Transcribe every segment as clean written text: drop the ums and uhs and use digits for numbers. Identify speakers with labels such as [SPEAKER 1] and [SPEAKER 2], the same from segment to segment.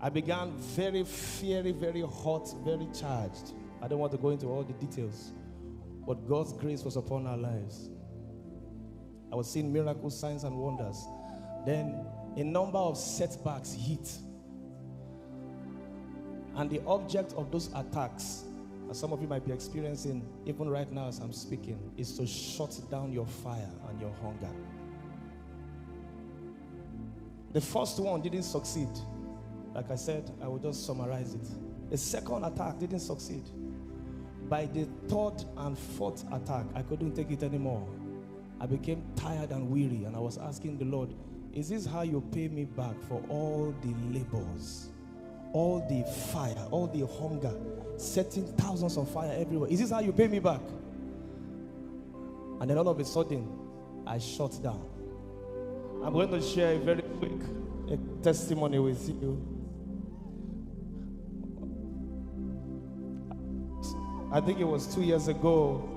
[SPEAKER 1] I began very fiery, very hot, very charged. I don't want to go into all the details, but God's grace was upon our lives. I was seeing miracles, signs, and wonders. Then a number of setbacks hit. And the object of those attacks, as some of you might be experiencing even right now as I'm speaking, is to shut down your fire and your hunger. The first one didn't succeed. Like I said, I will just summarize it. The second attack didn't succeed. By the third and fourth attack, I couldn't take it anymore. I became tired and weary, and I was asking the Lord, is this how you pay me back for all the labors, all the fire, all the hunger, setting thousands of fire everywhere? Is this how you pay me back? And then all of a sudden, I shut down. I'm going to share a very quick testimony with you. I think it was 2 years ago,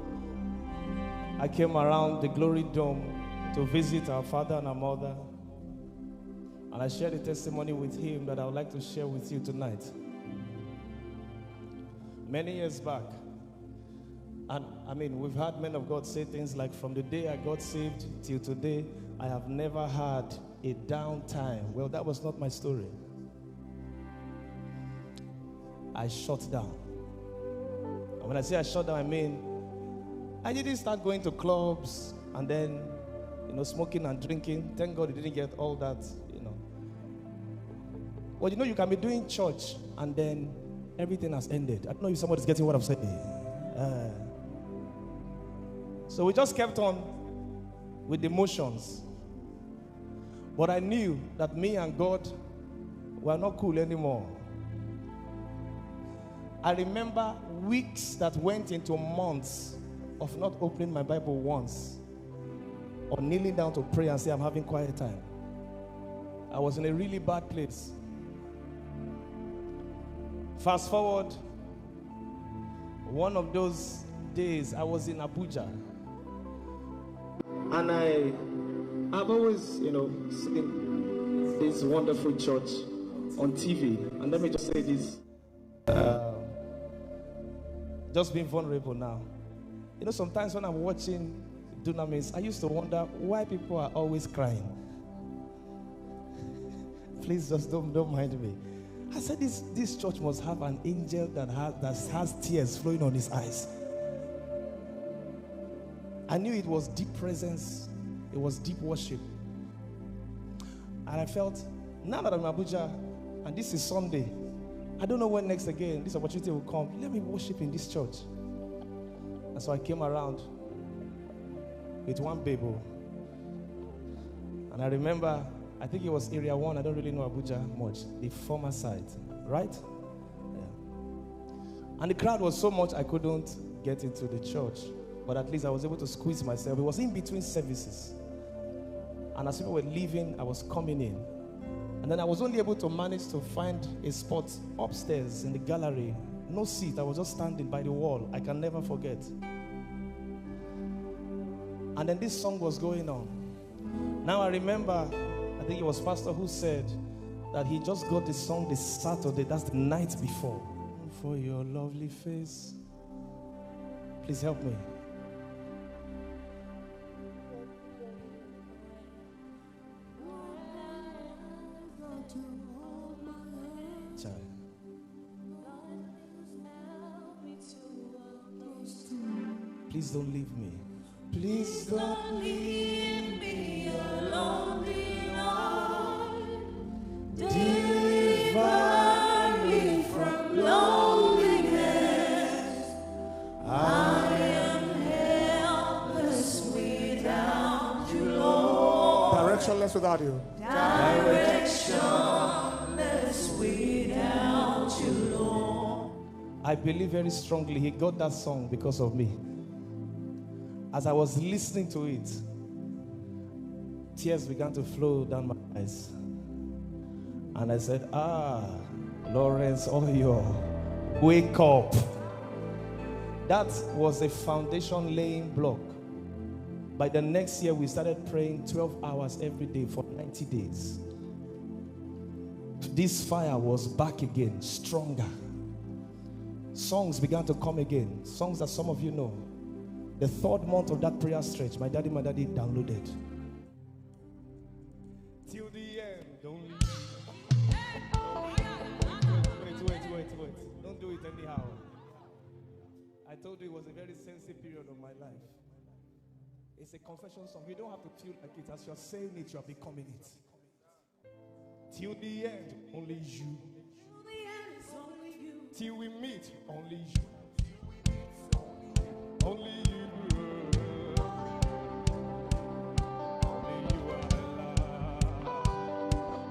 [SPEAKER 1] I came around the Glory Dome to visit our father and our mother. And I shared a testimony with him that I would like to share with you tonight. Many years back, and I mean, we've had men of God say things like, from the day I got saved till today, I have never had a downtime. Well, that was not my story. I shut down. And when I say I shut down, I mean, I didn't start going to clubs and then, smoking and drinking. Thank God I didn't get all that, Well, you can be doing church and then everything has ended. I don't know if somebody's getting what I'm saying. So we just kept on with the motions. But I knew that me and God were not cool anymore. I remember weeks that went into months of not opening my Bible once or kneeling down to pray and say, I'm having quiet time. I was in a really bad place. Fast forward, one of those days I was in Abuja, and I've always, seen this wonderful church on TV. And let me just say this, just being vulnerable now. Sometimes when I'm watching Dunamis, I used to wonder why people are always crying. Please just don't mind me. I said this church must have an angel that has tears flowing on his eyes. I knew it was deep presence. It was deep worship. And I felt, now that I'm in Abuja, and this is Sunday, I don't know when next again this opportunity will come. Let me worship in this church. And so I came around with one baby. And I remember, I think it was Area 1. I don't really know Abuja much. The former site, right? Yeah. And the crowd was so much I couldn't get into the church. But at least I was able to squeeze myself. It was in between services. And as people were leaving, I was coming in. And then I was only able to manage to find a spot upstairs in the gallery. No seat. I was just standing by the wall. I can never forget. And then this song was going on. Now I remember, I think it was Pastor who said that he just got this song this Saturday. That's the night before. For your lovely face. Please help me. Child. Please don't leave me. Please don't leave me alone, Lord. Deliver me from loneliness. I am helpless without you, Lord.
[SPEAKER 2] Directionless without you.
[SPEAKER 1] Directionless without you, Lord. I believe very strongly he got that song because of me. As I was listening to it, tears began to flow down my eyes. And I said, Lawrence Oyor, wake up. That was a foundation laying block. By the next year, we started praying 12 hours every day for 90 days. this fire was back again, stronger. Songs began to come again. Songs that some of you know. The 3rd month of that prayer stretch, my daddy downloaded. Till the end, don't leave. Wait. Don't do it anyhow. I told you it was a very sensitive period of my life. It's a confession song. You don't have to feel like it. As you're saying it, you're becoming it. Till the end, only you. Till the end, it's only you. Till we meet, only you. Only you. Only you are alive.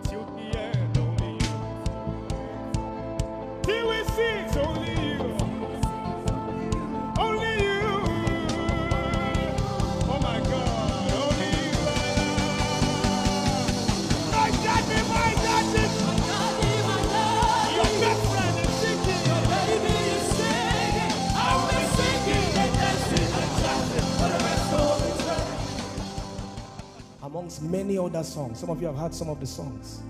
[SPEAKER 1] Till the end, only you. Till we see it, only you. Only you. Oh my God, only you are alive. My daddy. Your best friend is singing. Your baby is singing. I'll be singing and dancing and chanting for the rest of his life. Amongst many other songs, some of you have heard some of the songs.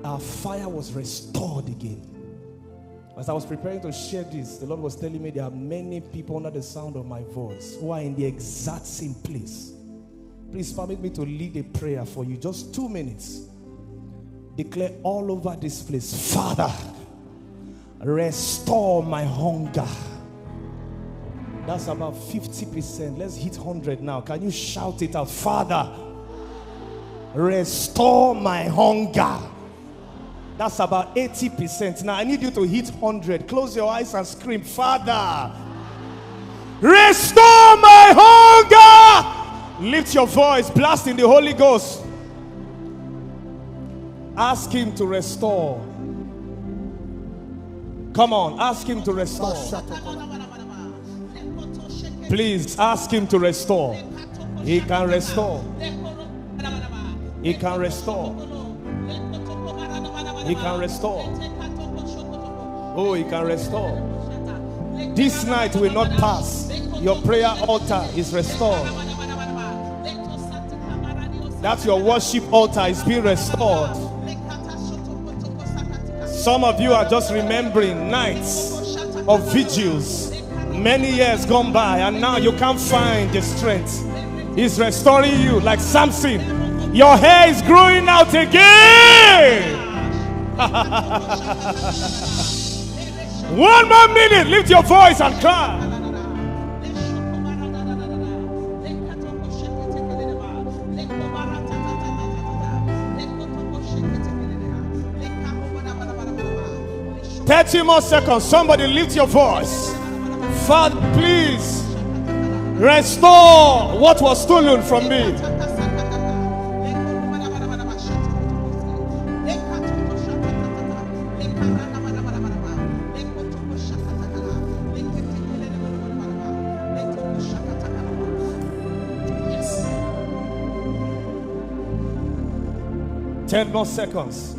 [SPEAKER 1] Our fire was restored again. As I was preparing to share this, the Lord was telling me there are many people under the sound of my voice who are in the exact same place. Please permit me to lead a prayer for you. Just 2 minutes. Declare all over this place, Father, restore my hunger. That's about 50%. Let's hit 100 now. Can you shout it out? Father, restore my hunger. That's about 80%. Now I need you to hit 100. Close your eyes and scream, Father, restore my hunger. Lift your voice, blast in the Holy Ghost. Ask him to restore. Come on, ask him to restore. Please ask him to restore. He can restore. He can restore. He can restore. Oh, he can restore. This night will not pass. Your prayer altar is restored. That's your worship altar is being restored. Some of you are just remembering nights of vigils, many years gone by, and now you can't find the strength. He's restoring you like Samson. Your hair is growing out again. 1 more minute. Lift your voice and cry. Thirty more seconds. Somebody lift your voice. Father, please restore what was stolen from me. Yes. 10 more seconds.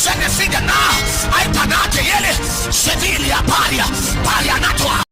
[SPEAKER 2] Senefiga na, ai panate yele, Sevilla paria, paria nato